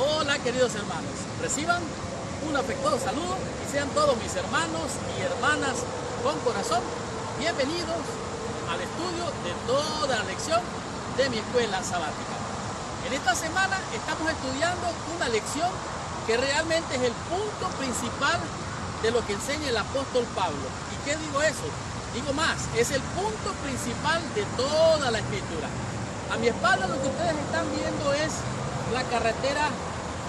Hola queridos hermanos, reciban un afectuoso saludo y sean todos mis hermanos y hermanas con corazón bienvenidos al estudio de toda la lección de mi escuela sabática. En esta semana estamos estudiando una lección que realmente es el punto principal de lo que enseña el apóstol Pablo. ¿Y qué digo eso? Digo más, es el punto principal de toda la escritura. A mi espalda lo que ustedes están viendo es la carretera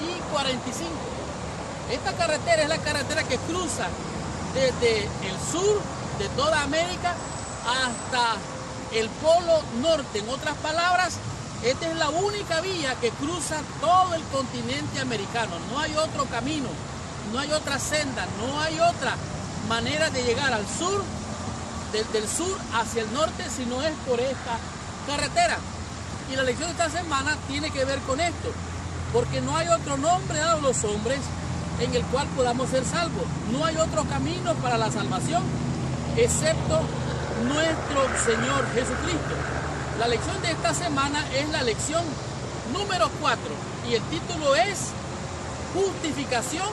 I-45. Esta carretera es la carretera que cruza desde el sur de toda América hasta el polo norte. En otras palabras, esta es la única vía que cruza todo el continente americano. No hay otro camino, no hay otra senda, no hay otra manera de llegar al sur, desde el sur hacia el norte, si no es por esta carretera. Y la lección de esta semana tiene que ver con esto, porque no hay otro nombre dado a los hombres en el cual podamos ser salvos. No hay otro camino para la salvación excepto nuestro Señor Jesucristo. La lección de esta semana es la lección número 4 y el título es Justificación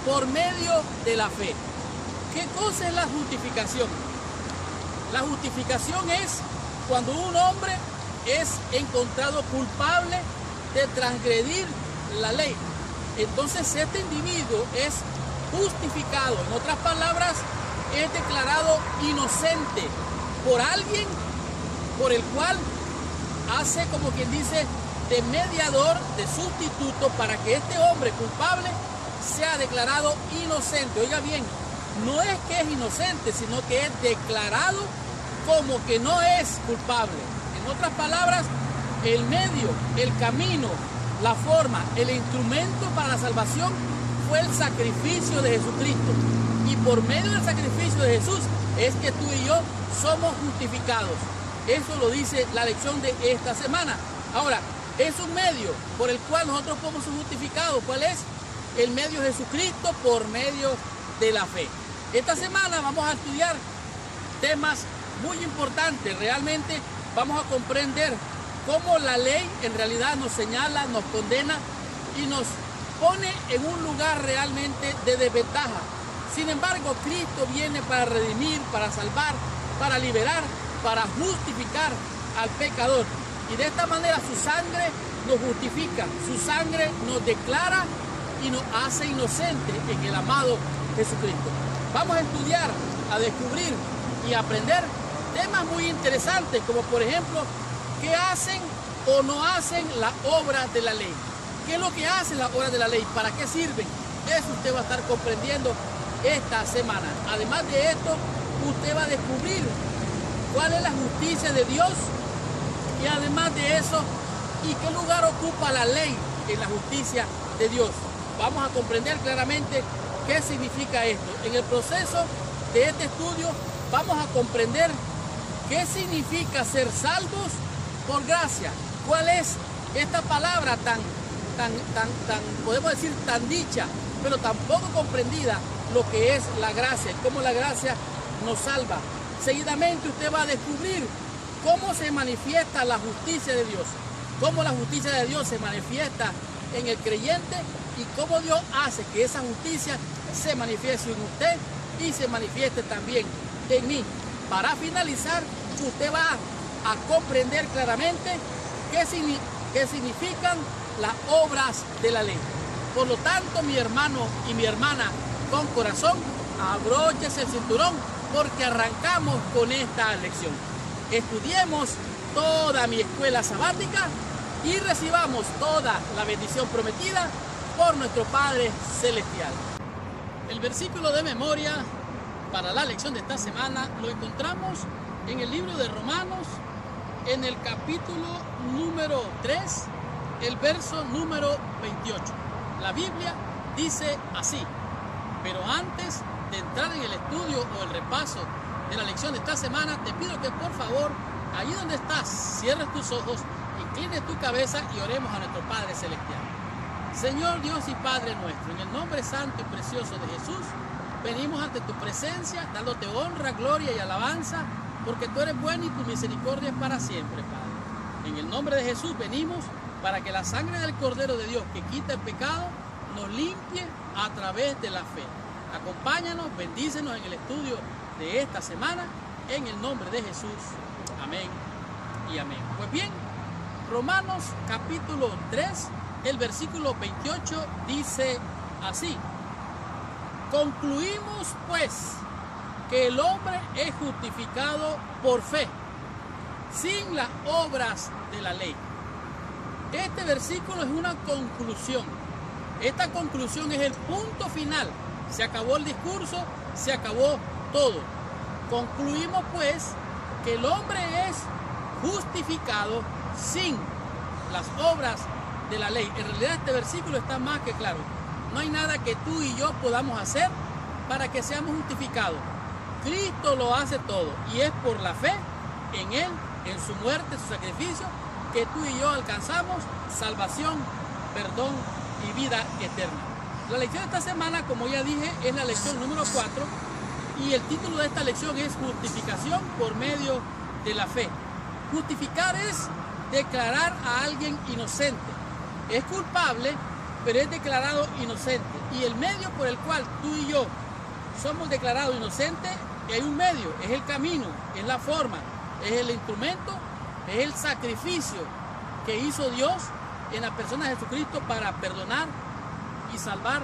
por medio de la fe. ¿Qué cosa es la justificación? La justificación es cuando un hombre es encontrado culpable de transgredir la ley. Entonces este individuo es justificado. En otras palabras, es declarado inocente por alguien por el cual hace, como quien dice, de mediador, de sustituto, para que este hombre culpable sea declarado inocente. Oiga bien, no es que es inocente, sino que es declarado como que no es culpable. En otras palabras, el medio, el camino, la forma, el instrumento para la salvación fue el sacrificio de Jesucristo. Y por medio del sacrificio de Jesús es que tú y yo somos justificados. Eso lo dice la lección de esta semana. Ahora, es un medio por el cual nosotros podemos ser justificados. ¿Cuál es? El medio de Jesucristo por medio de la fe. Esta semana vamos a estudiar temas muy importantes. Realmente vamos a comprender cómo la ley en realidad nos señala, nos condena y nos pone en un lugar realmente de desventaja. Sin embargo, Cristo viene para redimir, para salvar, para liberar, para justificar al pecador. Y de esta manera su sangre nos justifica, su sangre nos declara y nos hace inocentes en el amado Jesucristo. Vamos a estudiar, a descubrir y a aprender temas muy interesantes, como por ejemplo, ¿qué hacen o no hacen las obras de la ley? ¿Qué es lo que hacen las obras de la ley? ¿Para qué sirven? Eso usted va a estar comprendiendo esta semana. Además de esto, usted va a descubrir cuál es la justicia de Dios y además de eso, ¿y qué lugar ocupa la ley en la justicia de Dios? Vamos a comprender claramente qué significa esto. En el proceso de este estudio vamos a comprender qué significa ser salvos por gracia. ¿Cuál es esta palabra tan, podemos decir, tan dicha, pero tan poco comprendida, lo que es la gracia y cómo la gracia nos salva? Seguidamente usted va a descubrir cómo se manifiesta la justicia de Dios, cómo la justicia de Dios se manifiesta en el creyente y cómo Dios hace que esa justicia se manifieste en usted y se manifieste también en mí. Para finalizar, usted va a comprender claramente qué significan las obras de la ley. Por lo tanto, mi hermano y mi hermana con corazón, abróchese el cinturón porque arrancamos con esta lección. Estudiemos toda mi escuela sabática y recibamos toda la bendición prometida por nuestro Padre Celestial. El versículo de memoria para la lección de esta semana lo encontramos en el libro de Romanos, en el capítulo número 3, el verso número 28. La Biblia dice así: pero antes de entrar en el estudio o el repaso de la lección de esta semana, te pido que por favor, allí donde estás, cierres tus ojos, inclines tu cabeza y oremos a nuestro Padre Celestial. Señor Dios y Padre nuestro, en el nombre santo y precioso de Jesús, venimos ante tu presencia, dándote honra, gloria y alabanza, porque tú eres bueno y tu misericordia es para siempre, Padre. En el nombre de Jesús venimos para que la sangre del Cordero de Dios que quita el pecado nos limpie a través de la fe. Acompáñanos, bendícenos en el estudio de esta semana, en el nombre de Jesús. Amén y amén. Pues bien, Romanos capítulo 3, el versículo 28 dice así: concluimos pues que el hombre es justificado por fe, sin las obras de la ley. Este versículo es una conclusión. Esta conclusión es el punto final. Se acabó el discurso, se acabó todo. Concluimos pues que el hombre es justificado sin las obras de la ley. En realidad este versículo está más que claro. No hay nada que tú y yo podamos hacer para que seamos justificados. Cristo lo hace todo y es por la fe en Él, en su muerte, su sacrificio, que tú y yo alcanzamos salvación, perdón y vida eterna. La lección de esta semana, como ya dije, es la lección número 4 y el título de esta lección es justificación por medio de la fe. Justificar es declarar a alguien inocente. Es culpable, pero es declarado inocente. Y el medio por el cual tú y yo somos declarados inocentes, hay un medio, es el camino, es la forma, es el instrumento, es el sacrificio que hizo Dios en la persona de Jesucristo para perdonar y salvar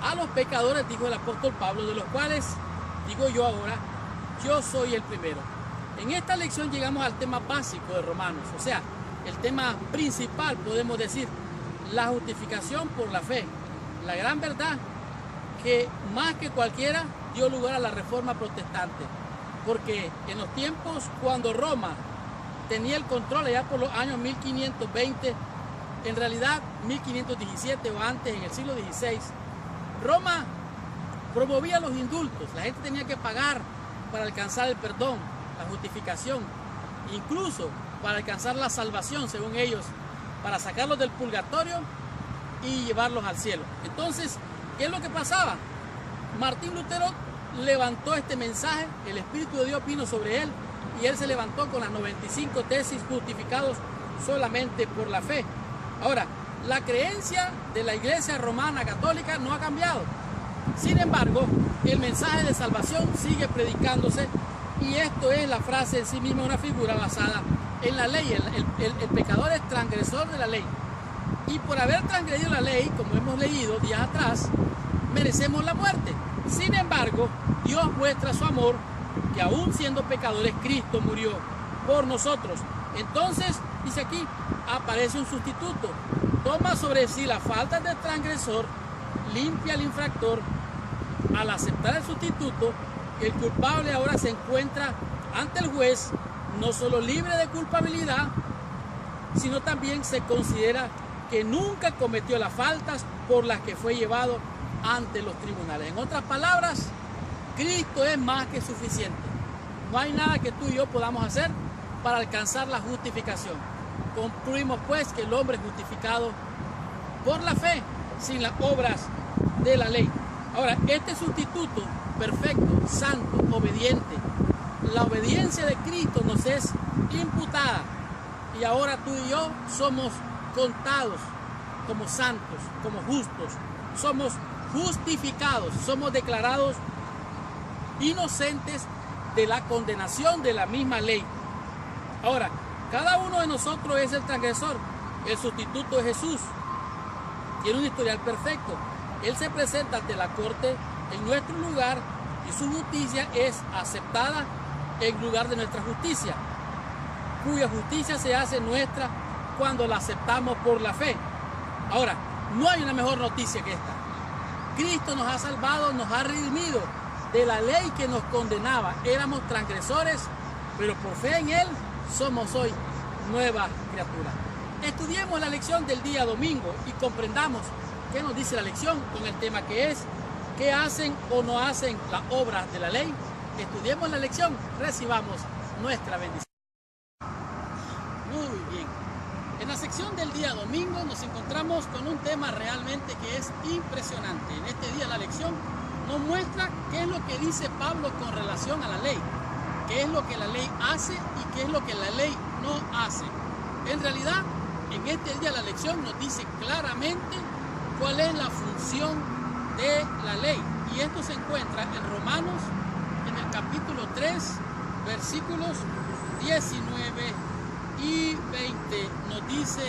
a los pecadores, dijo el apóstol Pablo, de los cuales, digo yo ahora, yo soy el primero. En esta lección llegamos al tema básico de Romanos, o sea, el tema principal, podemos decir, la justificación por la fe. La gran verdad que más que cualquiera dio lugar a la reforma protestante, porque en los tiempos cuando Roma tenía el control allá por los años 1520, en realidad 1517 o antes, en el siglo XVI, Roma promovía los indultos. La gente tenía que pagar para alcanzar el perdón, la justificación, incluso para alcanzar la salvación, según ellos, para sacarlos del purgatorio y llevarlos al cielo. Entonces, ¿qué es lo que pasaba? Martín Lutero levantó este mensaje, el Espíritu de Dios vino sobre él y él se levantó con las 95 tesis, justificados solamente por la fe. Ahora, la creencia de la Iglesia Romana Católica no ha cambiado. Sin embargo, el mensaje de salvación sigue predicándose y esto es la frase en sí misma, una figura basada en la ley. El pecador es transgresor de la ley. Y por haber transgredido la ley, como hemos leído días atrás, merecemos la muerte. Sin embargo, Dios muestra su amor, que aún siendo pecadores, Cristo murió por nosotros. Entonces, dice aquí, aparece un sustituto. Toma sobre sí la falta del transgresor, limpia al infractor. Al aceptar el sustituto, el culpable ahora se encuentra ante el juez, no solo libre de culpabilidad, sino también se considera que nunca cometió las faltas por las que fue llevado ante los tribunales. En otras palabras, Cristo es más que suficiente. No hay nada que tú y yo podamos hacer para alcanzar la justificación. Concluimos pues que el hombre es justificado por la fe, sin las obras de la ley. Ahora, este sustituto perfecto, santo, obediente, la obediencia de Cristo nos es imputada y ahora tú y yo somos contados como santos, como justos, somos justificados, somos declarados inocentes de la condenación de la misma ley. Ahora, cada uno de nosotros es el transgresor, el sustituto es Jesús, tiene un historial perfecto, Él se presenta ante la corte en nuestro lugar y su justicia es aceptada en lugar de nuestra justicia, cuya justicia se hace nuestra cuando la aceptamos por la fe. Ahora, no hay una mejor noticia que esta. Cristo nos ha salvado, nos ha redimido de la ley que nos condenaba. Éramos transgresores, pero por fe en Él somos hoy nueva criatura. Estudiemos la lección del día domingo y comprendamos qué nos dice la lección con el tema que es ¿qué hacen o no hacen las obras de la ley? Estudiemos la lección, recibamos nuestra bendición. Muy bien. En la sección del día domingo nos encontramos con un tema realmente que es impresionante. En este día la lección nos muestra qué es lo que dice Pablo con relación a la ley, qué es lo que la ley hace y qué es lo que la ley no hace. En realidad, en este día la lección nos dice claramente cuál es la función de la ley. Y esto se encuentra en Romanos, en el capítulo 3, versículos 19 y 20. Nos dice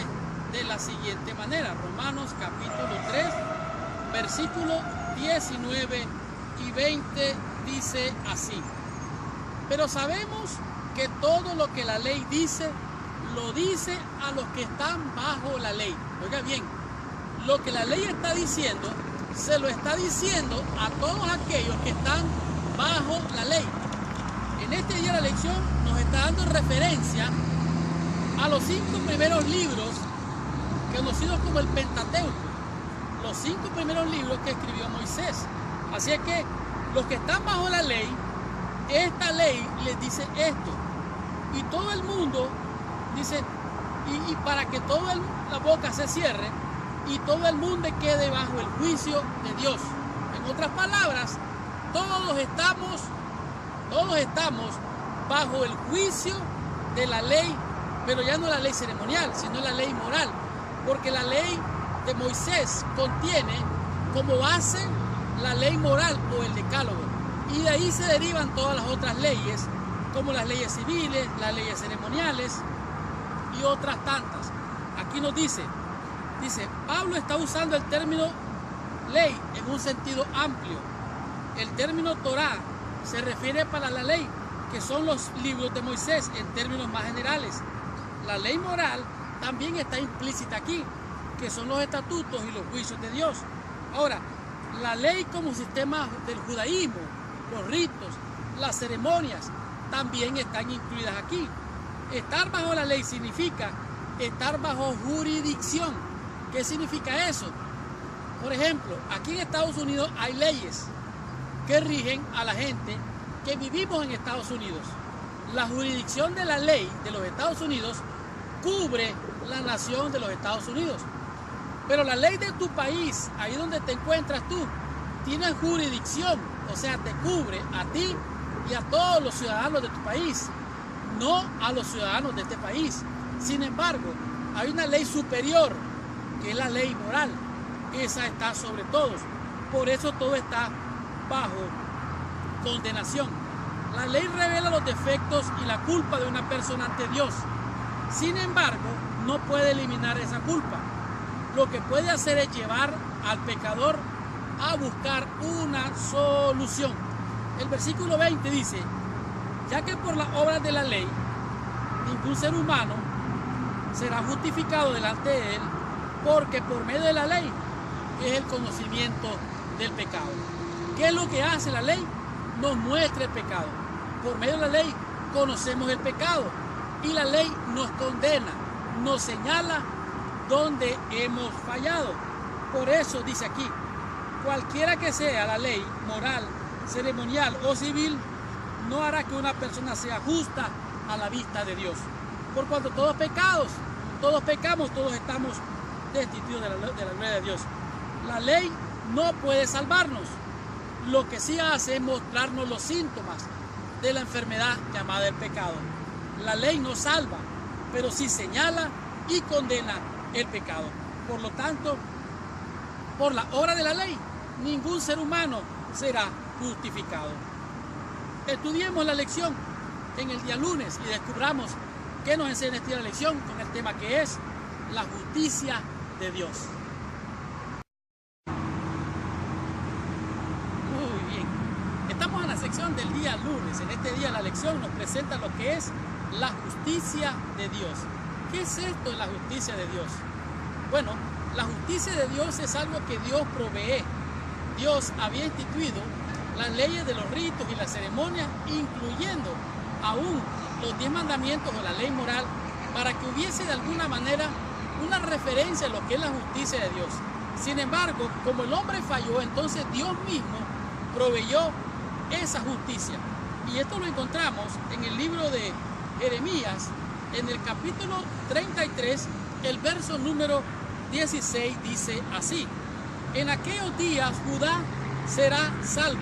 de la siguiente manera. Romanos capítulo 3, versículo 19 y 20 dice así: pero sabemos que todo lo que la ley dice, lo dice a los que están bajo la ley. Oiga bien, lo que la ley está diciendo, se lo está diciendo a todos aquellos que están bajo la ley. En este día la lección nos está dando referencia a los 5 primeros libros conocidos como el Pentateuco, los 5 primeros libros que escribió Moisés. Así es que los que están bajo la ley, esta ley les dice esto, y todo el mundo dice, y para que toda la boca se cierre y todo el mundo quede bajo el juicio de Dios. En otras palabras, todos estamos bajo el juicio de la ley, pero ya no la ley ceremonial, sino la ley moral, porque la ley de Moisés contiene como base la ley moral o el decálogo, y de ahí se derivan todas las otras leyes, como las leyes civiles, las leyes ceremoniales y otras tantas. Aquí nos dice, Pablo está usando el término ley en un sentido amplio. El término Torá se refiere para la ley, que son los libros de Moisés en términos más generales. La ley moral también está implícita aquí, que son los estatutos y los juicios de Dios. Ahora, la ley como sistema del judaísmo, los ritos, las ceremonias, también están incluidas aquí. Estar bajo la ley significa estar bajo jurisdicción. ¿Qué significa eso? Por ejemplo, aquí en Estados Unidos hay leyes que rigen a la gente que vivimos en Estados Unidos. La jurisdicción de la ley de los Estados Unidos cubre la nación de los Estados Unidos. Pero la ley de tu país, ahí donde te encuentras tú, tiene jurisdicción, o sea, te cubre a ti y a todos los ciudadanos de tu país, no a los ciudadanos de este país. Sin embargo, hay una ley superior, que es la ley moral. Esa está sobre todos. Por eso todo está bajo condenación. La ley revela los defectos y la culpa de una persona ante Dios. Sin embargo, no puede eliminar esa culpa. Lo que puede hacer es llevar al pecador a buscar una solución. El versículo 20 dice, ya que por las obras de la ley, ningún ser humano será justificado delante de él, porque por medio de la ley es el conocimiento del pecado. ¿Qué es lo que hace la ley? Nos muestra el pecado. Por medio de la ley conocemos el pecado y la ley nos condena, nos señala donde hemos fallado. Por eso dice aquí, cualquiera que sea la ley moral, ceremonial o civil, no hará que una persona sea justa a la vista de Dios. Por cuanto todos pecamos, todos estamos destituidos de la gloria de Dios. La ley no puede salvarnos. Lo que sí hace es mostrarnos los síntomas de la enfermedad llamada el pecado. La ley no salva, pero sí señala y condena el pecado. Por lo tanto, por la obra de la ley, ningún ser humano será justificado. Estudiemos la lección en el día lunes y descubramos qué nos enseña esta lección con el tema que es la justicia de Dios. Muy bien. Estamos en la sección del día lunes. En este día la lección nos presenta lo que es la justicia de Dios. ¿Qué es esto de la justicia de Dios? Bueno, la justicia de Dios es algo que Dios provee. Dios había instituido las leyes de los ritos y las ceremonias, incluyendo aún los 10 mandamientos o la ley moral, para que hubiese de alguna manera una referencia a lo que es la justicia de Dios. Sin embargo, como el hombre falló, entonces Dios mismo proveyó esa justicia. Y esto lo encontramos en el libro de Jeremías, en el capítulo 33, el verso número 16 dice así: en aquellos días Judá será salvo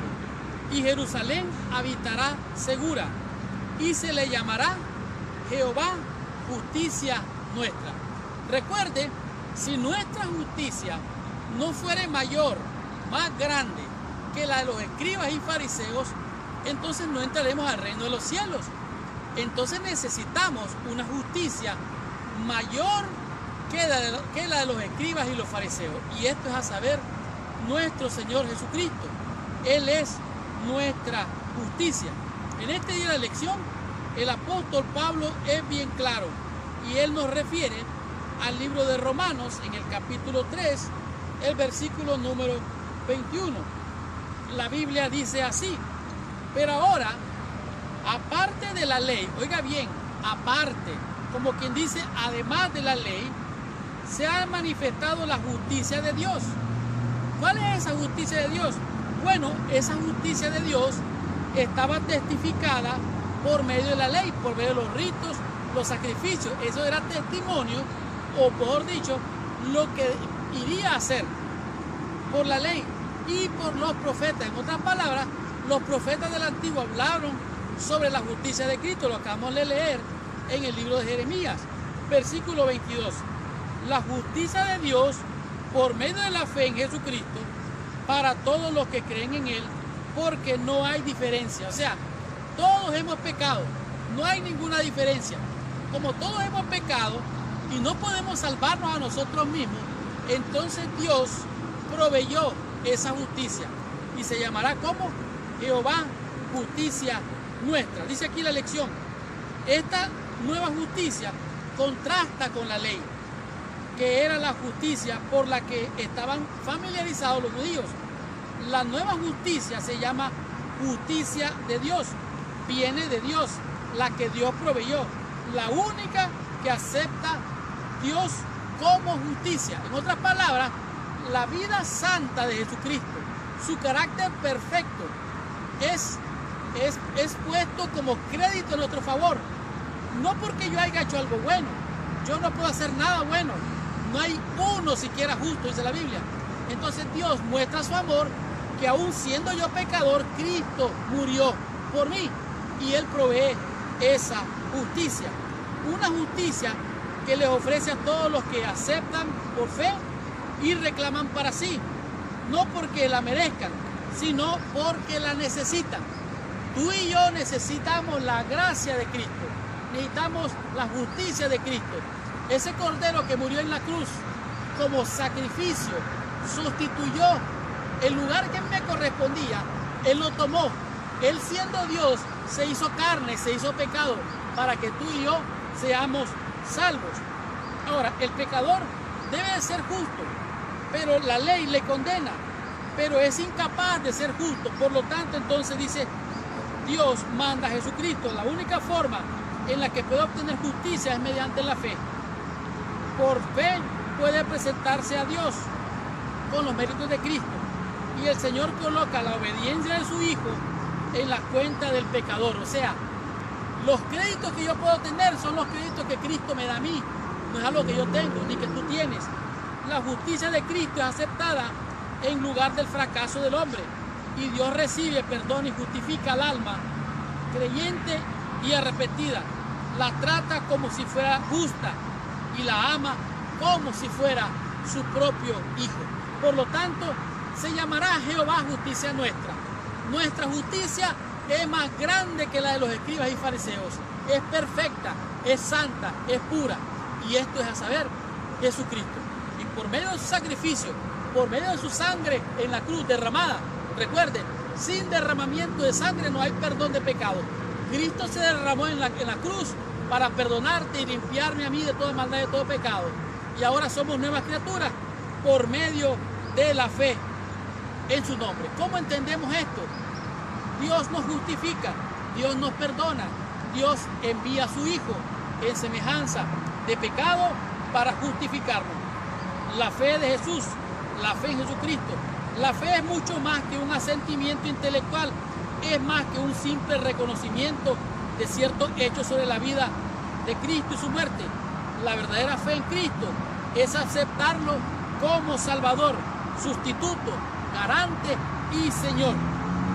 y Jerusalén habitará segura y se le llamará Jehová justicia nuestra. Recuerde, si nuestra justicia no fuere mayor, más grande que la de los escribas y fariseos, entonces no entraremos al reino de los cielos. Entonces necesitamos una justicia mayor que la de los escribas y los fariseos. Y esto es a saber, nuestro Señor Jesucristo. Él es nuestra justicia. En este día de la lección, el apóstol Pablo es bien claro y él nos refiere al libro de Romanos en el capítulo 3, el versículo número 21. La Biblia dice así: pero ahora, aparte de la ley, oiga bien, aparte, como quien dice, además de la ley, se ha manifestado la justicia de Dios. ¿Cuál es esa justicia de Dios? Bueno, esa justicia de Dios estaba testificada por medio de la ley, por medio de los ritos, los sacrificios. Eso era testimonio, o mejor dicho, lo que iría a hacer por la ley y por los profetas. En otras palabras, los profetas del Antiguo hablaron sobre la justicia de Cristo. Lo acabamos de leer en el libro de Jeremías, versículo 22. La justicia de Dios por medio de la fe en Jesucristo para todos los que creen en Él, porque no hay diferencia. O sea, todos hemos pecado, no hay ninguna diferencia. Como todos hemos pecado y no podemos salvarnos a nosotros mismos, entonces Dios proveyó esa justicia y se llamará como Jehová, justicia nuestra. Dice aquí la lección: esta nueva justicia contrasta con la ley, que era la justicia por la que estaban familiarizados los judíos. La nueva justicia se llama justicia de Dios, viene de Dios, la que Dios proveyó, la única que acepta Dios como justicia. En otras palabras, la vida santa de Jesucristo, su carácter perfecto, es puesto como crédito en nuestro favor. No porque yo haya hecho algo bueno, yo no puedo hacer nada bueno. No hay uno siquiera justo, dice la Biblia. Entonces Dios muestra su amor, que aún siendo yo pecador, Cristo murió por mí y Él provee esa justicia. Una justicia que les ofrece a todos los que aceptan por fe y reclaman para sí. No porque la merezcan, sino porque la necesitan. Tú y yo necesitamos la gracia de Cristo. Necesitamos la justicia de Cristo. Ese cordero que murió en la cruz como sacrificio sustituyó el lugar que me correspondía. Él lo tomó. Él, siendo Dios, se hizo carne, se hizo pecado para que tú y yo seamos salvos. Ahora, el pecador debe de ser justo, pero la ley le condena, pero es incapaz de ser justo. Por lo tanto, entonces dice, Dios manda a Jesucristo. La única forma en la que puede obtener justicia es mediante la fe. Por fe puede presentarse a Dios con los méritos de Cristo. Y el Señor coloca la obediencia de su Hijo en la cuenta del pecador. O sea, los créditos que yo puedo tener son los créditos que Cristo me da a mí. No es algo que yo tengo ni que tú tienes. La justicia de Cristo es aceptada en lugar del fracaso del hombre. Y Dios recibe, perdona y justifica al alma creyente y arrepentida. La trata como si fuera justa y la ama como si fuera su propio hijo. Por lo tanto, se llamará Jehová justicia nuestra. Nuestra justicia es más grande que la de los escribas y fariseos. Es perfecta, es santa, es pura. Y esto es a saber, Jesucristo. Y por medio de su sacrificio, por medio de su sangre en la cruz derramada, recuerden, sin derramamiento de sangre no hay perdón de pecado. Cristo se derramó en la cruz para perdonarte y limpiarme a mí de toda maldad y de todo pecado. Y ahora somos nuevas criaturas por medio de la fe en su nombre. ¿Cómo entendemos esto? Dios nos justifica, Dios nos perdona, Dios envía a su Hijo en semejanza de pecado para justificarnos. La fe de Jesús, la fe en Jesucristo. La fe es mucho más que un asentimiento intelectual, es más que un simple reconocimiento de ciertos hechos sobre la vida de Cristo y su muerte. La verdadera fe en Cristo es aceptarlo como Salvador, sustituto, garante y Señor.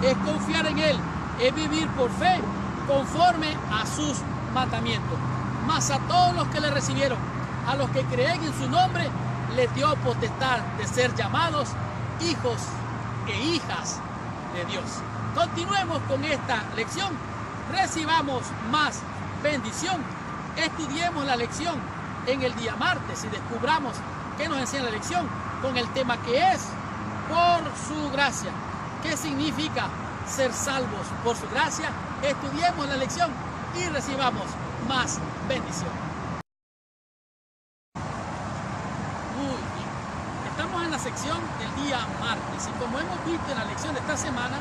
Es confiar en Él, es vivir por fe conforme a sus mandamientos. Mas a todos los que le recibieron, a los que creen en su nombre, les dio potestad de ser llamados hijos e hijas de Dios. Continuemos con esta lección, recibamos más bendición, estudiemos la lección en el día martes y descubramos qué nos enseña la lección con el tema que es por su gracia. ¿Qué significa ser salvos por su gracia? Estudiemos la lección y recibamos más bendición. Muy bien, estamos en la sección del día martes y como hemos visto en la lección de esta semana,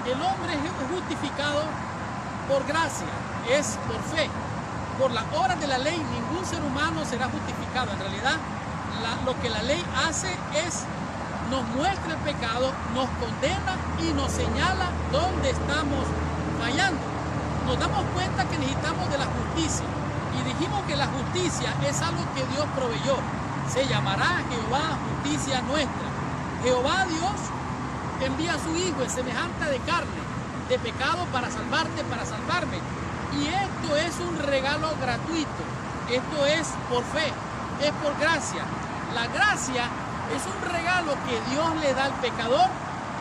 el hombre es justificado por gracia, es por fe. Por las obras de la ley ningún ser humano será justificado. En realidad lo que la ley hace es nos muestra el pecado, nos condena y nos señala dónde estamos fallando. Nos damos cuenta que necesitamos de la justicia y dijimos que la justicia es algo que Dios proveyó. Se llamará Jehová justicia nuestra. Jehová Dios envía a su Hijo en semejanza de carne, de pecado para salvarte, para salvarme. Y esto es un regalo gratuito. Esto es por fe, es por gracia. La gracia es un regalo que Dios le da al pecador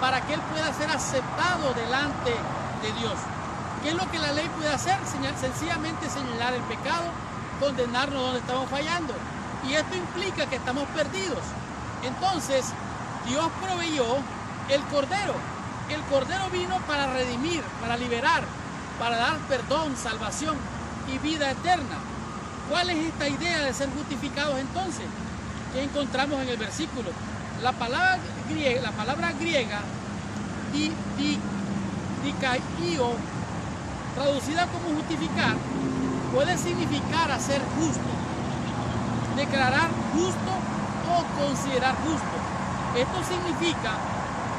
para que él pueda ser aceptado delante de Dios. ¿Qué es lo que la ley puede hacer? Sencillamente señalar el pecado, condenarnos donde estamos fallando. Y esto implica que estamos perdidos. Entonces, Dios proveyó el Cordero. El Cordero vino para redimir, para liberar, para dar perdón, salvación y vida eterna. ¿Cuál es esta idea de ser justificados entonces? ¿Qué encontramos en el versículo? La palabra griega dikaio, traducida como justificar, puede significar hacer justo, declarar justo o considerar justo. Esto significa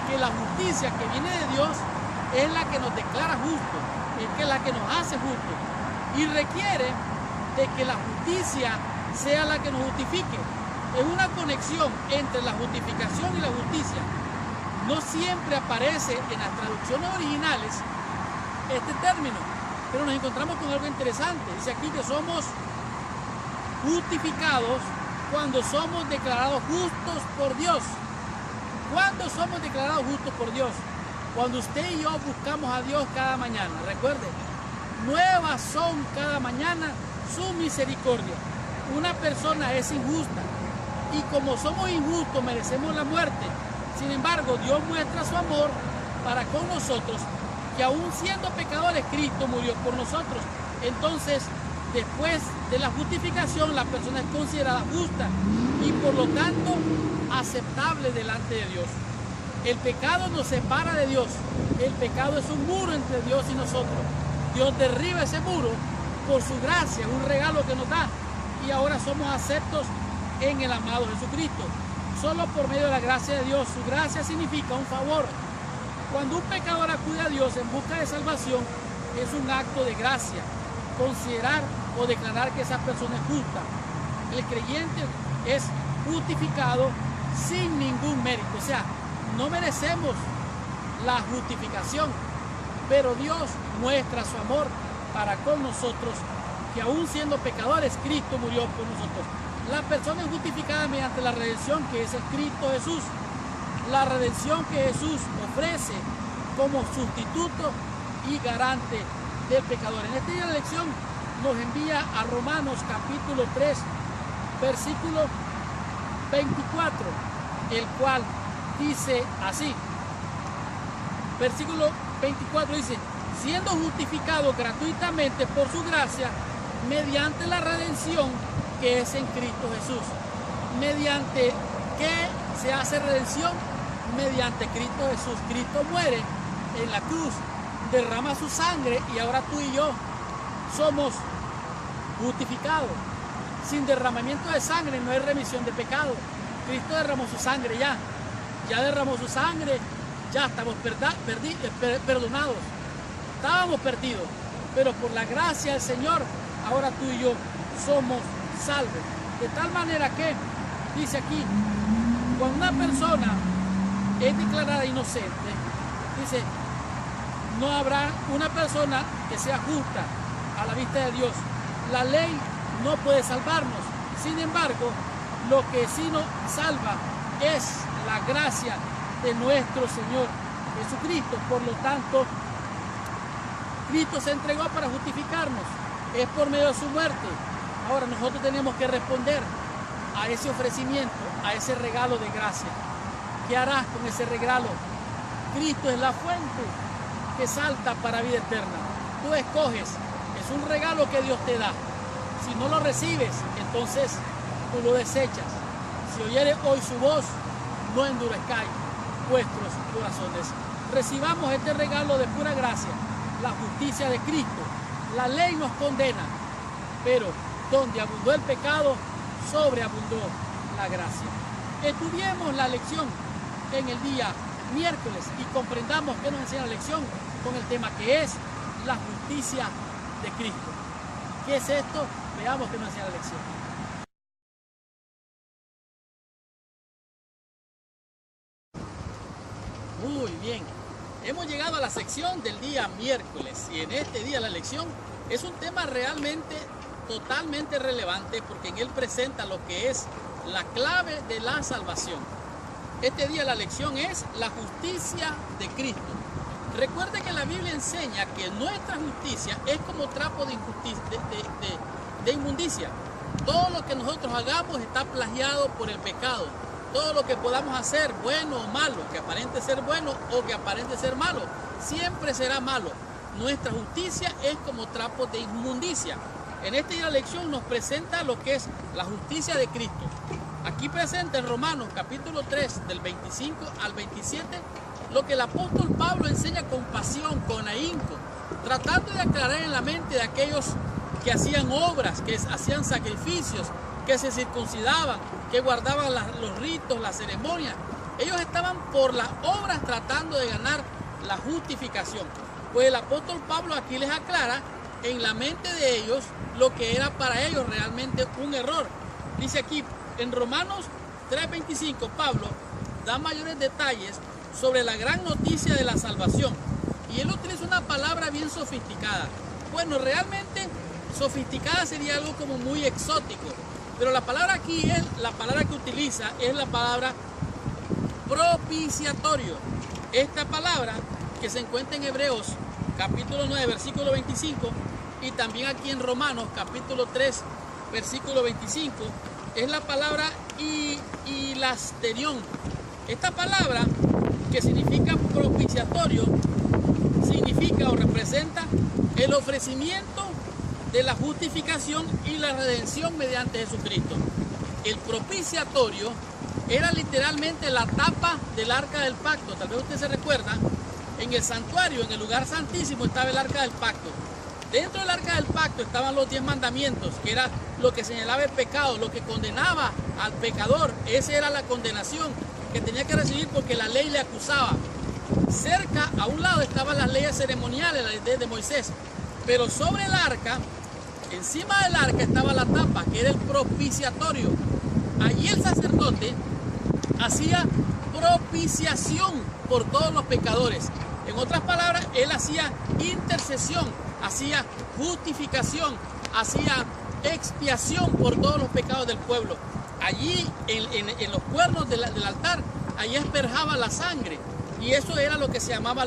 que la justicia que viene de Dios es la que nos declara justo, es la que nos hace justo y requiere de que la justicia sea la que nos justifique. Es una conexión entre la justificación y la justicia. No siempre aparece en las traducciones originales este término, pero nos encontramos con algo interesante. Dice aquí que somos justificados cuando somos declarados justos por Dios. ¿Cuándo somos declarados justos por Dios? Cuando usted y yo buscamos a Dios cada mañana. Recuerde, nuevas son cada mañana su misericordia. Una persona es injusta y como somos injustos merecemos la muerte. Sin embargo, Dios muestra su amor para con nosotros, que aún siendo pecadores, Cristo murió por nosotros. Entonces, después de la justificación, la persona es considerada justa y por lo tanto aceptable delante de Dios. El pecado nos separa de Dios. El pecado es un muro entre Dios y nosotros. Dios derriba ese muro por su gracia, un regalo que nos da. Y ahora somos aceptos en el amado Jesucristo. Solo por medio de la gracia de Dios. Su gracia significa un favor. Cuando un pecador acude a Dios en busca de salvación, es un acto de gracia. Considerar o declarar que esa persona es justa. El creyente es justificado sin ningún mérito. O sea, no merecemos la justificación, pero Dios muestra su amor para con nosotros, que aún siendo pecadores, Cristo murió por nosotros. La persona es justificada mediante la redención que es el Cristo Jesús. La redención que Jesús ofrece como sustituto y garante del pecador. En este día de lección nos envía a Romanos capítulo 3, versículo 24, el cual dice así. Versículo 24 dice: siendo justificados gratuitamente por su gracia, mediante la redención que es en Cristo Jesús. ¿Mediante qué se hace redención? Mediante Cristo Jesús. Cristo muere en la cruz, derrama su sangre y ahora tú y yo somos justificados. Sin derramamiento de sangre no hay remisión de pecado. Cristo derramó su sangre ya derramó su sangre, ya estamos perdonados. Estábamos perdidos, pero por la gracia del Señor, ahora tú y yo somos salvos. De tal manera que, dice aquí, cuando una persona es declarada inocente, dice, no habrá una persona que sea justa a la vista de Dios. La ley no puede salvarnos. Sin embargo, lo que sí nos salva es la gracia de nuestro Señor Jesucristo. Por lo tanto, Cristo se entregó para justificarnos. Es por medio de su muerte. Ahora nosotros tenemos que responder a ese ofrecimiento, a ese regalo de gracia. ¿Qué harás con ese regalo? Cristo es la fuente que salta para vida eterna. Tú escoges. Es un regalo que Dios te da. Si no lo recibes, entonces tú lo desechas. Si oyeres hoy su voz, no endurezcáis vuestros corazones. Recibamos este regalo de pura gracia, la justicia de Cristo. La ley nos condena, pero donde abundó el pecado, sobreabundó la gracia. Estudiemos la lección en el día miércoles y comprendamos qué nos enseña la lección con el tema que es la justicia de Cristo. ¿Qué es esto? Veamos qué nos enseña la lección. Muy bien, hemos llegado a la sección del día miércoles y en este día la lección es un tema realmente totalmente relevante porque en él presenta lo que es la clave de la salvación. Este día la lección es la justicia de Cristo. Recuerde que la Biblia enseña que nuestra justicia es como trapo de inmundicia. Todo lo que nosotros hagamos está plagiado por el pecado. Todo lo que podamos hacer, bueno o malo, que aparente ser bueno o que aparente ser malo, siempre será malo. Nuestra justicia es como trapo de inmundicia. En esta día la lección nos presenta lo que es la justicia de Cristo. Aquí presenta en Romanos capítulo 3 del 25 al 27 lo que el apóstol Pablo enseña con pasión, con ahínco, tratando de aclarar en la mente de aquellos que hacían obras, que hacían sacrificios, que se circuncidaban, que guardaban los ritos, las ceremonias. Ellos estaban por las obras tratando de ganar la justificación. Pues el apóstol Pablo aquí les aclara en la mente de ellos lo que era para ellos realmente un error. Dice aquí en Romanos 3:25, Pablo da mayores detalles sobre la gran noticia de la salvación. Y él utiliza una palabra bien sofisticada. Bueno, realmente sofisticada sería algo como muy exótico. Pero la palabra aquí, la palabra que utiliza es la palabra propiciatorio. Esta palabra que se encuentra en Hebreos capítulo 9, versículo 25 y también aquí en Romanos capítulo 3, versículo 25, es la palabra hilasterión. Esta palabra que significa propiciatorio significa o representa el ofrecimiento de la justificación y la redención mediante Jesucristo. El propiciatorio era literalmente la tapa del arca del pacto. Tal vez usted se recuerda, en el santuario, en el lugar santísimo, estaba el arca del pacto. Dentro del arca del pacto estaban los 10 mandamientos, que era lo que señalaba el pecado, lo que condenaba al pecador. Esa era la condenación que tenía que recibir porque la ley le acusaba. Cerca, a un lado, estaban las leyes ceremoniales, las leyes de Moisés. Pero sobre el arca, encima del arca, estaba la tapa, que era el propiciatorio. Allí el sacerdote hacía propiciación por todos los pecadores. En otras palabras, él hacía intercesión, hacía justificación, hacía expiación por todos los pecados del pueblo. Allí, en los cuernos del altar, allí asperjaba la sangre. Y eso era lo que se llamaba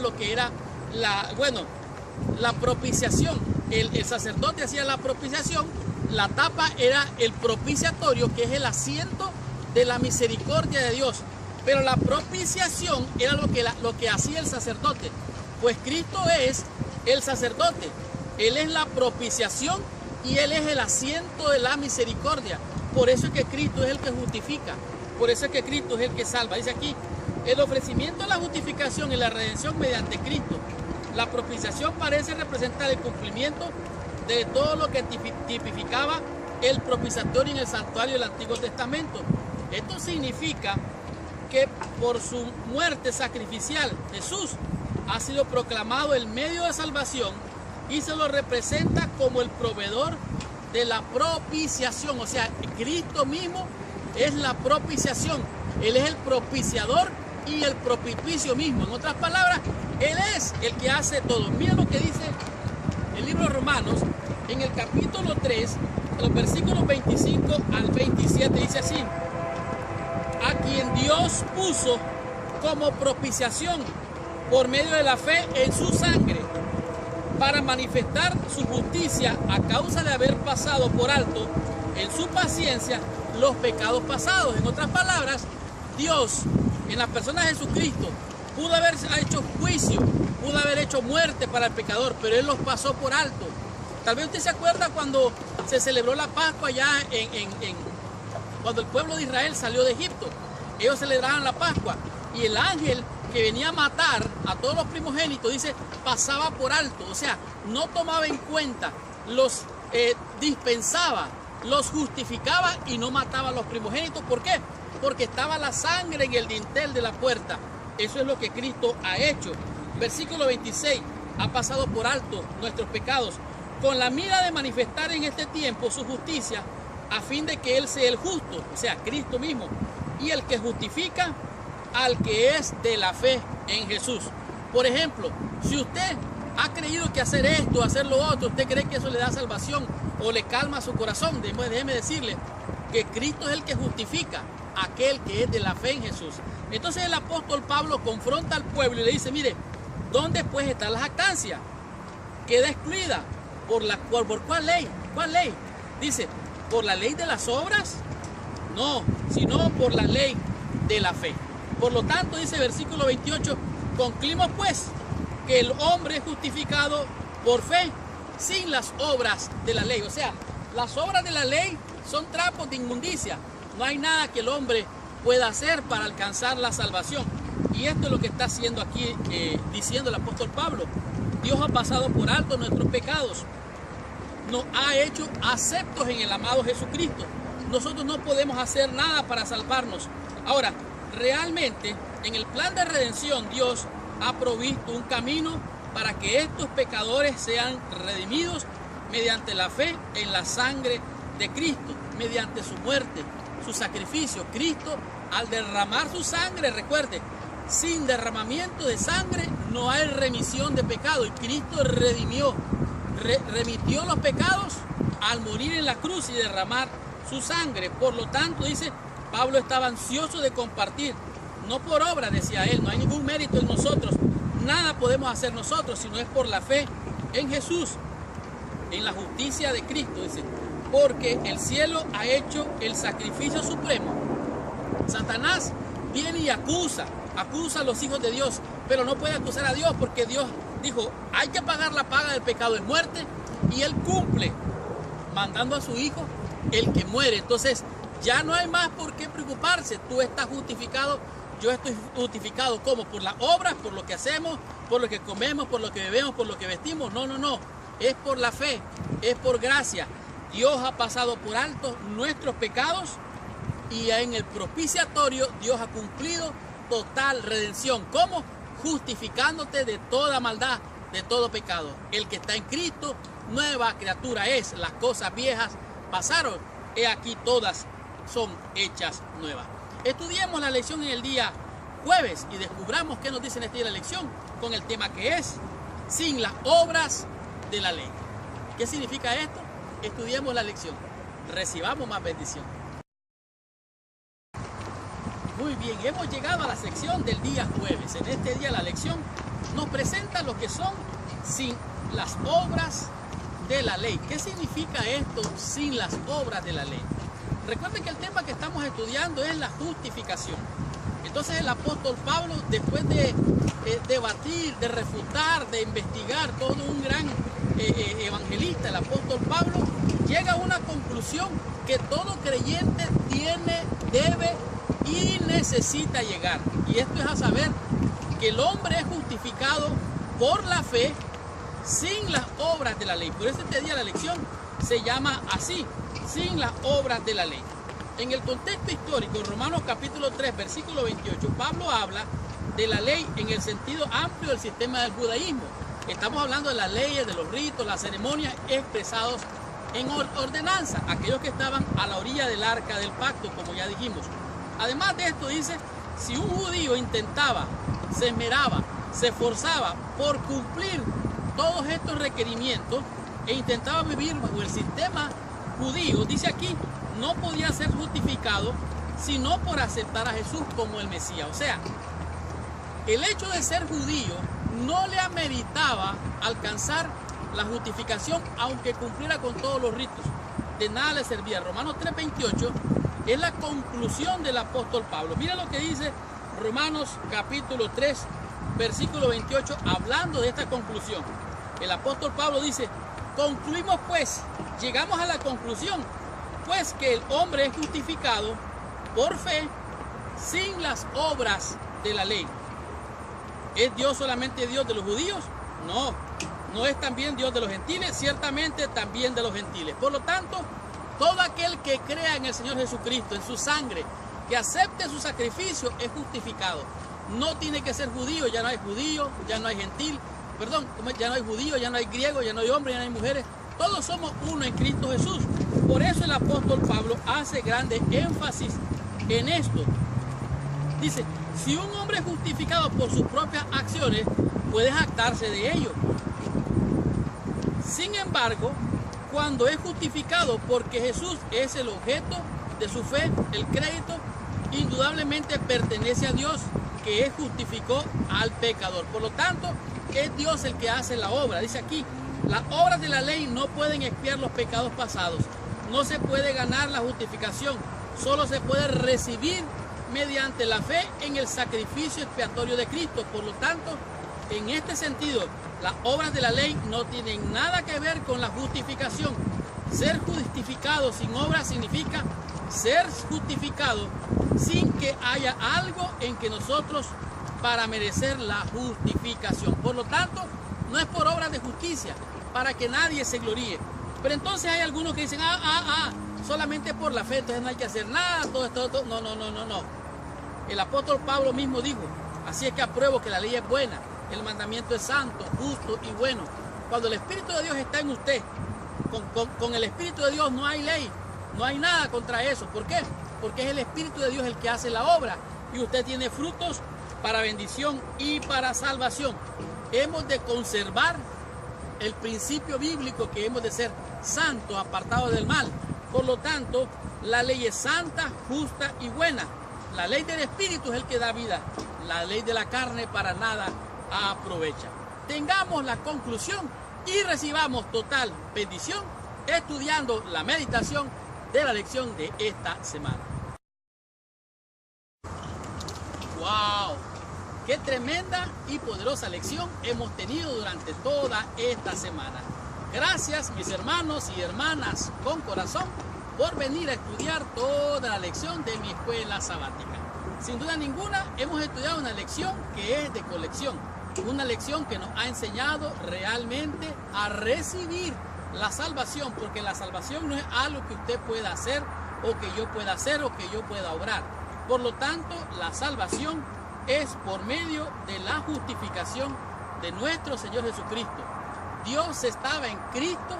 la propiciación. El sacerdote hacía la propiciación, la tapa era el propiciatorio, que es el asiento de la misericordia de Dios. Pero la propiciación era lo que hacía el sacerdote. Pues Cristo es el sacerdote. Él es la propiciación y Él es el asiento de la misericordia. Por eso es que Cristo es el que justifica. Por eso es que Cristo es el que salva. Dice aquí, el ofrecimiento de la justificación y la redención mediante Cristo. La propiciación parece representar el cumplimiento de todo lo que tipificaba el propiciatorio en el santuario del Antiguo Testamento. Esto significa que por su muerte sacrificial Jesús ha sido proclamado el medio de salvación y se lo representa como el proveedor de la propiciación. O sea, Cristo mismo es la propiciación. Él es el propiciador y el propiciio mismo. En otras palabras, Él es el que hace todo. Mira lo que dice el libro de Romanos en el capítulo 3, los versículos 25 al 27 dice así: a quien Dios puso como propiciación por medio de la fe en su sangre, para manifestar su justicia a causa de haber pasado por alto en su paciencia los pecados pasados. En otras palabras, Dios, en la persona de Jesucristo, pudo haber hecho juicio, pudo haber hecho muerte para el pecador, pero Él los pasó por alto. Tal vez usted se acuerda cuando se celebró la Pascua allá cuando el pueblo de Israel salió de Egipto. Ellos celebraban la Pascua y el ángel que venía a matar a todos los primogénitos, dice, pasaba por alto. O sea, no tomaba en cuenta, los dispensaba, los justificaba y no mataba a los primogénitos. ¿Por qué? Porque estaba la sangre en el dintel de la puerta. Eso es lo que Cristo ha hecho. Versículo 26, ha pasado por alto nuestros pecados, con la mira de manifestar en este tiempo su justicia, a fin de que Él sea el justo, o sea, Cristo mismo, y el que justifica al que es de la fe en Jesús. Por ejemplo, si usted ha creído que hacer esto, hacer lo otro, usted cree que eso le da salvación o le calma su corazón, déjeme decirle que Cristo es el que justifica a aquel que es de la fe en Jesús. Entonces el apóstol Pablo confronta al pueblo y le dice, mire, ¿dónde pues está la jactancia? Queda excluida. ¿Por cuál ley? ¿Cuál ley? Dice, ¿por la ley de las obras? No, sino por la ley de la fe. Por lo tanto, dice versículo 28, concluimos pues que el hombre es justificado por fe sin las obras de la ley. O sea, las obras de la ley son trapos de inmundicia. No hay nada que el hombre pueda hacer para alcanzar la salvación. Y esto es lo que está haciendo aquí, diciendo el apóstol Pablo. Dios ha pasado por alto nuestros pecados. Nos ha hecho aceptos en el amado Jesucristo. Nosotros no podemos hacer nada para salvarnos. Ahora, realmente, en el plan de redención, Dios ha provisto un camino para que estos pecadores sean redimidos mediante la fe en la sangre de Cristo, mediante su muerte, su sacrificio. Cristo, al derramar su sangre, recuerde, sin derramamiento de sangre no hay remisión de pecado. Y Cristo remitió los pecados al morir en la cruz y derramar su sangre. Por lo tanto, dice, Pablo estaba ansioso de compartir, no por obra, decía él, no hay ningún mérito en nosotros, nada podemos hacer nosotros, sino es por la fe en Jesús, en la justicia de Cristo, dice, porque el cielo ha hecho el sacrificio supremo. Satanás viene y acusa a los hijos de Dios, pero no puede acusar a Dios porque Dios dijo, hay que pagar la paga del pecado en muerte, y Él cumple mandando a su Hijo el que muere. Entonces ya no hay más por qué preocuparse. Tú estás justificado, yo estoy justificado. ¿Cómo? Por las obras, por lo que hacemos, por lo que comemos, por lo que bebemos, por lo que vestimos. No, es por la fe, es por gracia. Dios ha pasado por alto nuestros pecados y en el propiciatorio Dios ha cumplido total redención. ¿Cómo? Justificándote de toda maldad, de todo pecado. El que está en Cristo, nueva criatura es. Las cosas viejas pasaron, he aquí todas son hechas nuevas. Estudiemos la lección en el día jueves y descubramos qué nos dice en este día la lección con el tema que es sin las obras de la ley. ¿Qué significa esto? Estudiemos la lección. Recibamos más bendición. Muy bien, hemos llegado a la sección del día jueves. En este día la lección nos presenta lo que son sin las obras de la ley. ¿Qué significa esto sin las obras de la ley? Recuerden que el tema que estamos estudiando es la justificación. Entonces el apóstol Pablo, después de debatir, de refutar, de investigar, todo un gran evangelista, el apóstol Pablo, llega a una conclusión que todo creyente tiene, debe y necesita llegar. Y esto es a saber que el hombre es justificado por la fe sin las obras de la ley. Por eso este día la lección se llama así, sin las obras de la ley. En el contexto histórico, en Romanos capítulo 3, versículo 28, Pablo habla de la ley en el sentido amplio del sistema del judaísmo. Estamos hablando de las leyes, de los ritos, las ceremonias expresados en ordenanza, aquellos que estaban a la orilla del arca del pacto, como ya dijimos. Además de esto dice, si un judío intentaba, se esmeraba, se esforzaba por cumplir todos estos requerimientos e intentaba vivir bajo el sistema judío, dice aquí, no podía ser justificado sino por aceptar a Jesús como el Mesías. O sea, el hecho de ser judío no le ameritaba alcanzar la justificación aunque cumpliera con todos los ritos. De nada le servía. Romanos 3:28 es la conclusión del apóstol Pablo. Mira lo que dice Romanos capítulo 3, versículo 28, hablando de esta conclusión. El apóstol Pablo dice, concluimos pues, llegamos a la conclusión, pues que el hombre es justificado por fe sin las obras de la ley. ¿Es Dios solamente Dios de los judíos? No, no es también Dios de los gentiles, ciertamente también de los gentiles. Por lo tanto, todo aquel que crea en el Señor Jesucristo, en su sangre, que acepte su sacrificio, es justificado. No tiene que ser judío, ya no hay judío, ya no hay gentil, ya no hay judío, ya no hay griego, ya no hay hombre, ya no hay mujeres. Todos somos uno en Cristo Jesús. Por eso el apóstol Pablo hace grande énfasis en esto. Dice, si un hombre es justificado por sus propias acciones, puede jactarse de ello. Sin embargo, cuando es justificado porque Jesús es el objeto de su fe, el crédito indudablemente pertenece a Dios, que justificó al pecador. Por lo tanto, es Dios el que hace la obra. Dice aquí, las obras de la ley no pueden expiar los pecados pasados. No se puede ganar la justificación. Solo se puede recibir mediante la fe en el sacrificio expiatorio de Cristo. Por lo tanto, en este sentido, las obras de la ley no tienen nada que ver con la justificación. Ser justificado sin obras significa ser justificado sin que haya algo en que nosotros para merecer la justificación. Por lo tanto, no es por obras de justicia, para que nadie se gloríe. Pero entonces hay algunos que dicen, solamente por la fe, entonces no hay que hacer nada, todo esto. No. El apóstol Pablo mismo dijo, así es que apruebo que la ley es buena, el mandamiento es santo, justo y bueno. Cuando el Espíritu de Dios está en usted, con el Espíritu de Dios no hay ley, no hay nada contra eso. ¿Por qué? Porque es el Espíritu de Dios el que hace la obra y usted tiene frutos para bendición y para salvación. Hemos de conservar el principio bíblico que hemos de ser santos, apartados del mal. Por lo tanto, la ley es santa, justa y buena. La ley del Espíritu es el que da vida. La ley de la carne para nada aprovecha. Tengamos la conclusión y recibamos total bendición estudiando la meditación de la lección de esta semana. ¡Wow! ¡Qué tremenda y poderosa lección hemos tenido durante toda esta semana! Gracias, mis hermanos y hermanas con corazón, por venir a estudiar toda la lección de mi escuela sabática. Sin duda ninguna, hemos estudiado una lección que es de colección. Una lección que nos ha enseñado realmente a recibir la salvación, porque la salvación no es algo que usted pueda hacer, o que yo pueda hacer, o que yo pueda obrar. Por lo tanto, la salvación es por medio de la justificación de nuestro Señor Jesucristo. Dios estaba en Cristo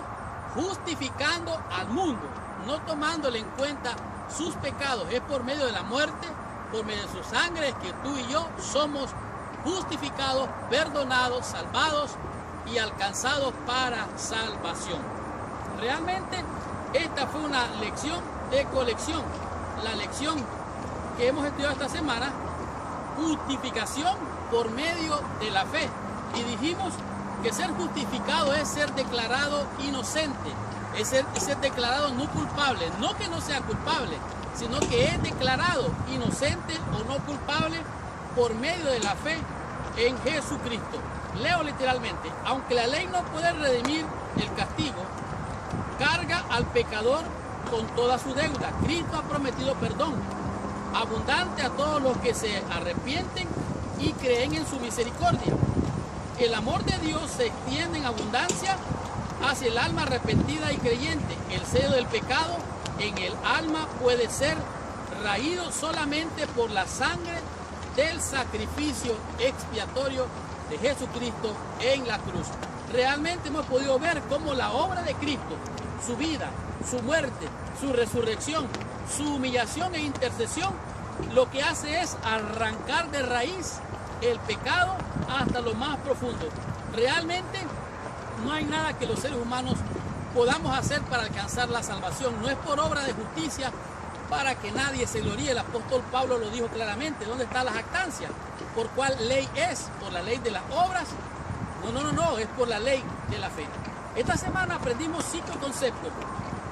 justificando al mundo, no tomándole en cuenta sus pecados. Es por medio de la muerte, por medio de su sangre, que tú y yo somos justificados, perdonados, salvados y alcanzados para salvación. Realmente esta fue una lección de colección. La lección que hemos estudiado esta semana, justificación por medio de la fe. Y dijimos que ser justificado es ser declarado inocente, es ser declarado no culpable. No que no sea culpable, sino que es declarado inocente o no culpable por medio de la fe en Jesucristo. Leo literalmente, aunque la ley no puede redimir el castigo, carga al pecador con toda su deuda. Cristo ha prometido perdón abundante a todos los que se arrepienten y creen en su misericordia. El amor de Dios se extiende en abundancia hacia el alma arrepentida y creyente. El sello del pecado en el alma puede ser raído solamente por la sangre del sacrificio expiatorio de Jesucristo en la cruz. Realmente hemos podido ver cómo la obra de Cristo, su vida, su muerte, su resurrección, su humillación e intercesión, lo que hace es arrancar de raíz el pecado hasta lo más profundo. Realmente no hay nada que los seres humanos podamos hacer para alcanzar la salvación. No es por obra de justicia para que nadie se gloríe. El apóstol Pablo lo dijo claramente. ¿Dónde está la jactancia? ¿Por cuál ley es? ¿Por la ley de las obras? No, es por la ley de la fe. Esta semana aprendimos 5 conceptos,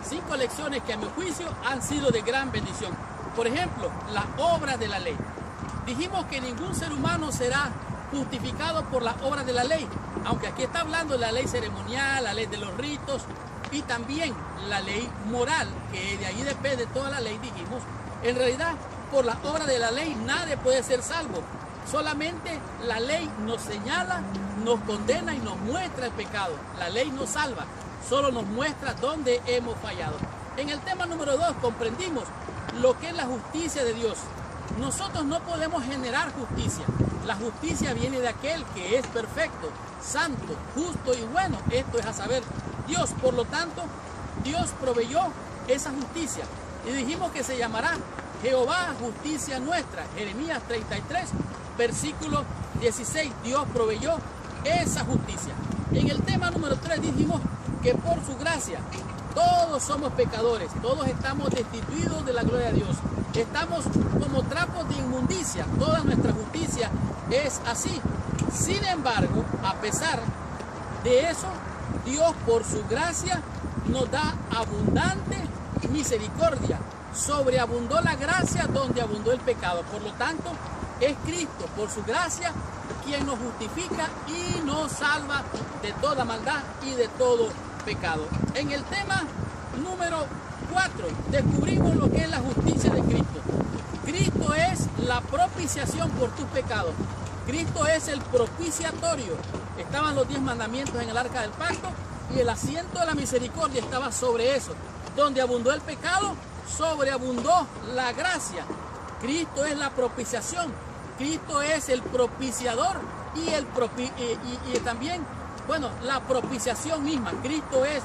5 lecciones que a mi juicio han sido de gran bendición. Por ejemplo, las obras de la ley. Dijimos que ningún ser humano será justificado por las obras de la ley, aunque aquí está hablando de la ley ceremonial, la ley de los ritos y también la ley moral, que de ahí depende toda la ley, dijimos. En realidad, por las obras de la ley nadie puede ser salvo. Solamente la ley nos señala, nos condena y nos muestra el pecado. La ley nos salva, solo nos muestra dónde hemos fallado. En el tema número 2 comprendimos lo que es la justicia de Dios. Nosotros no podemos generar justicia. La justicia viene de aquel que es perfecto, santo, justo y bueno. Esto es a saber, Dios. Por lo tanto, Dios proveyó esa justicia. Y dijimos que se llamará Jehová justicia nuestra. Jeremías 33, versículo 16. Dios proveyó esa justicia. En el tema número 3 dijimos que por su gracia todos somos pecadores, todos estamos destituidos de la gloria de Dios. Estamos como trapos de inmundicia, toda nuestra justicia es así. Sin embargo, a pesar de eso, Dios por su gracia nos da abundante misericordia. Sobreabundó la gracia donde abundó el pecado. Por lo tanto, es Cristo por su gracia quien nos justifica y nos salva de toda maldad y de todo pecado. En el tema número 4 descubrimos lo que es la justicia de Cristo. Cristo es la propiciación por tus pecados. Cristo es el propiciatorio. Estaban los 10 mandamientos en el arca del pacto y el asiento de la misericordia estaba sobre eso. Donde abundó el pecado, sobreabundó la gracia. Cristo es la propiciación. Cristo es el propiciador y también, la propiciación misma. Cristo es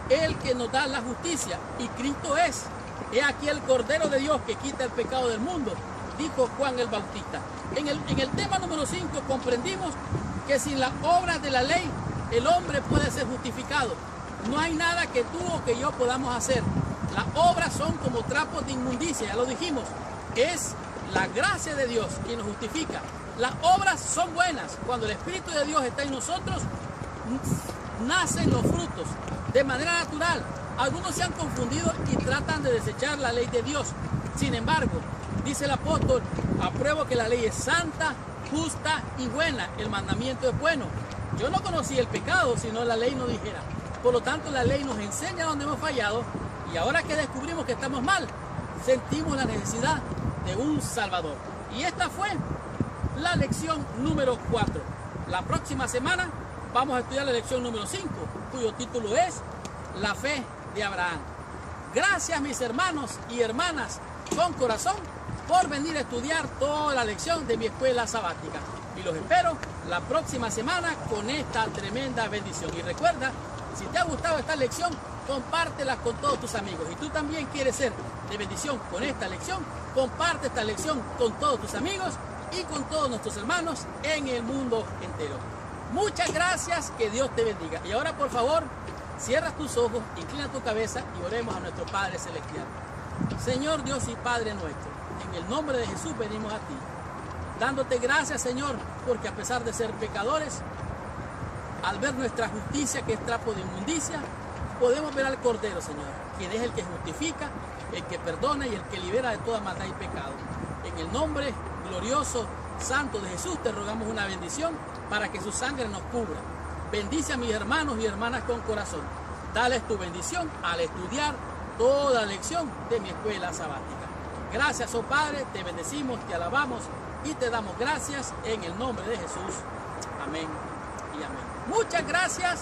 el que nos da la justicia y Cristo es, he aquí el Cordero de Dios que quita el pecado del mundo, dijo Juan el Bautista. En el tema número 5 comprendimos que sin las obras de la ley el hombre puede ser justificado. No hay nada que tú o que yo podamos hacer. Las obras son como trapos de inmundicia, ya lo dijimos. Es la gracia de Dios quien nos justifica. Las obras son buenas. Cuando el Espíritu de Dios está en nosotros, nacen los frutos de manera natural. Algunos se han confundido y tratan de desechar la ley de Dios. Sin embargo, dice el apóstol, apruebo que la ley es santa, justa y buena. El mandamiento es bueno. Yo no conocí el pecado, sino la ley nos dijera. Por lo tanto, la ley nos enseña dónde hemos fallado y ahora que descubrimos que estamos mal, sentimos la necesidad de un Salvador. Y esta fue la lección número 4. La próxima semana vamos a estudiar la lección número 5, cuyo título es La fe de Abraham. Gracias, mis hermanos y hermanas con corazón, por venir a estudiar toda la lección de mi escuela sabática. Y los espero la próxima semana con esta tremenda bendición. Y recuerda, si te ha gustado esta lección, compártela con todos tus amigos. Y tú también quieres ser de bendición con esta lección, comparte esta lección con todos tus amigos y con todos nuestros hermanos en el mundo entero. Muchas gracias, que Dios te bendiga. Y ahora, por favor, cierra tus ojos, inclina tu cabeza y oremos a nuestro Padre Celestial. Señor Dios y Padre nuestro, en el nombre de Jesús venimos a ti, dándote gracias, Señor, porque a pesar de ser pecadores, al ver nuestra justicia, que es trapo de inmundicia, podemos ver al Cordero, Señor, quien es el que justifica, el que perdona y el que libera de toda maldad y pecado. En el nombre glorioso, santo de Jesús, te rogamos una bendición para que su sangre nos cubra. Bendice a mis hermanos y hermanas con corazón. Dales tu bendición al estudiar toda la lección de mi escuela sabática. Gracias, oh Padre, te bendecimos, te alabamos y te damos gracias en el nombre de Jesús. Amén y amén. Muchas gracias,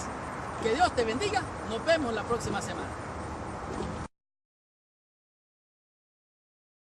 que Dios te bendiga. Nos vemos la próxima semana.